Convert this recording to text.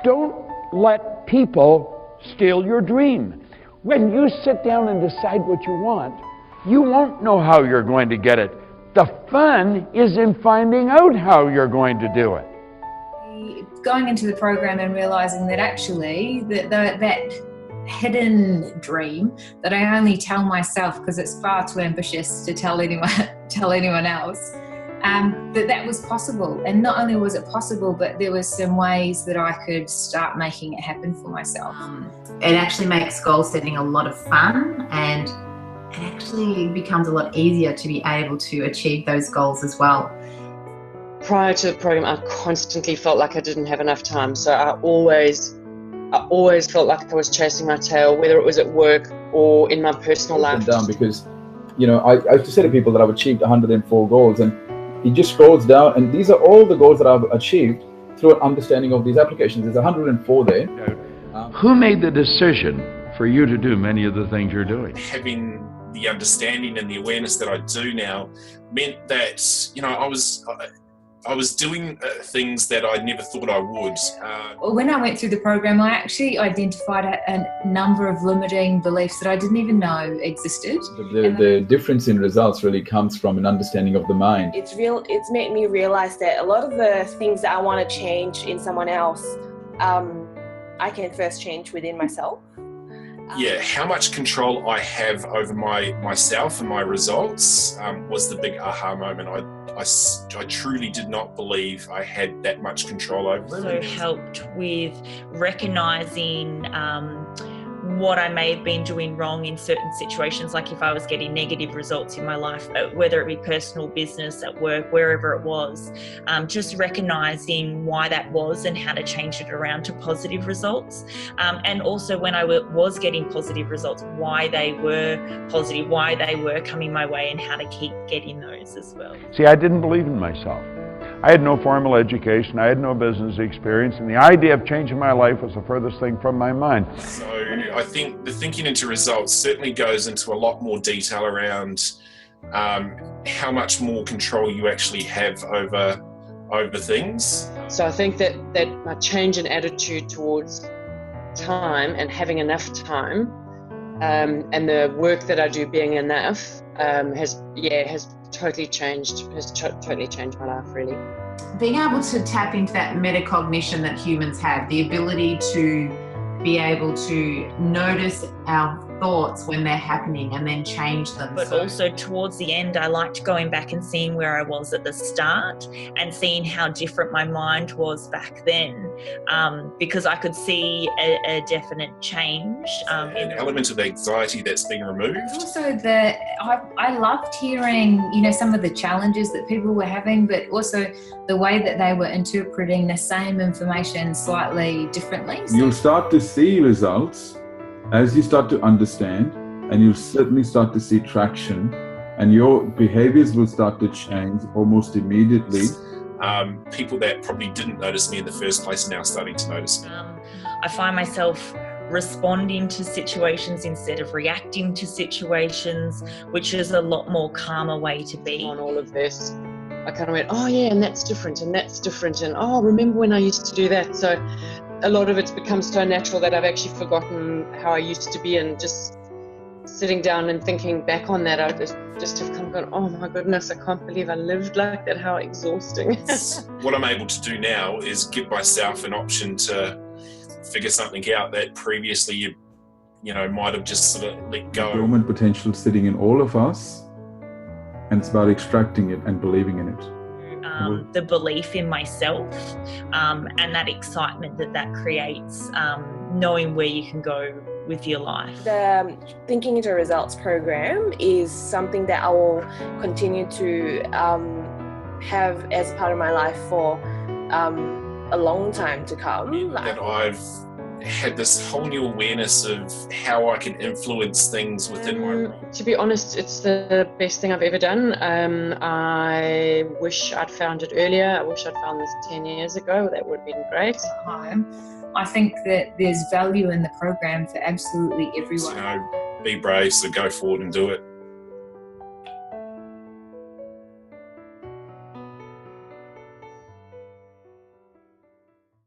Don't let people steal your dream. When you sit down and decide what you want, you won't know how you're going to get it. The fun is in finding out how you're going to do it. Going into the program and realizing that actually that hidden dream that I only tell myself because it's far too ambitious to tell anyone else, that was possible. And not only was it possible, but there were some ways that I could start making it happen for myself. It actually makes goal setting a lot of fun, and it actually becomes a lot easier to be able to achieve those goals as well. Prior to the program, I constantly felt like I didn't have enough time. So I always felt like I was chasing my tail, whether it was at work or in my personal life. Down because, I used to say to people that I've achieved 104 goals, and he just scrolls down, and these are all the goals that I've achieved through an understanding of these applications. There's 104 there. Who made the decision for you to do many of the things you're doing? Having the understanding and the awareness that I do now meant that, I was doing things that I never thought I would. When I went through the program, I actually identified a number of limiting beliefs that I didn't even know existed. The difference in results really comes from an understanding of the mind. It's made me realize that a lot of the things that I want to change in someone else, I can first change within myself. How much control I have over myself and my results was the big aha moment. I truly did not believe I had that much control over it. Also helped with recognising what I may have been doing wrong in certain situations, like if I was getting negative results in my life, whether it be personal, business, at work, wherever it was, just recognising why that was and how to change it around to positive results. And also when I was getting positive results, why they were positive, why they were coming my way, and how to keep getting those as well. See, I didn't believe in myself. I had no formal education, I had no business experience, and the idea of changing my life was the furthest thing from my mind. So I think the thinking into results certainly goes into a lot more detail around how much more control you actually have over things. So I think that my change in attitude towards time and having enough time, and the work that I do being enough, has totally changed my life, really. Being able to tap into that metacognition that humans have, the ability to be able to notice our thoughts when they're happening and then change them. But also towards the end, I liked going back and seeing where I was at the start and seeing how different my mind was back then, because I could see a definite change. An element of anxiety that's been removed. Also, I loved hearing, some of the challenges that people were having, but also the way that they were interpreting the same information slightly differently. You'll start to see results as you start to understand, and you'll certainly start to see traction, and your behaviors will start to change almost immediately. People that probably didn't notice me in the first place are now starting to notice me. I find myself responding to situations instead of reacting to situations, which is a lot more calmer way to be. On all of this, I kind of went, oh yeah, and that's different, and oh, remember when I used to do that? So a lot of it's become so natural that I've actually forgotten how I used to be, and just sitting down and thinking back on that, I just have kind of gone, oh my goodness, I can't believe I lived like that, how exhausting. What I'm able to do now is give myself an option to figure something out that previously you might have just sort of let go. Dormant potential sitting in all of us, and it's about extracting it and believing in it. The belief in myself, and that excitement that creates, knowing where you can go with your life. The Thinking into Results program is something that I will continue to have as part of my life for a long time to come. That I've had this whole new awareness of how I can influence things within my role. To be honest, it's the best thing I've ever done. I wish I'd found it earlier. I wish I'd found this 10 years ago. That would have been great. I think that there's value in the program for absolutely everyone. Be brave, so go forward and do it.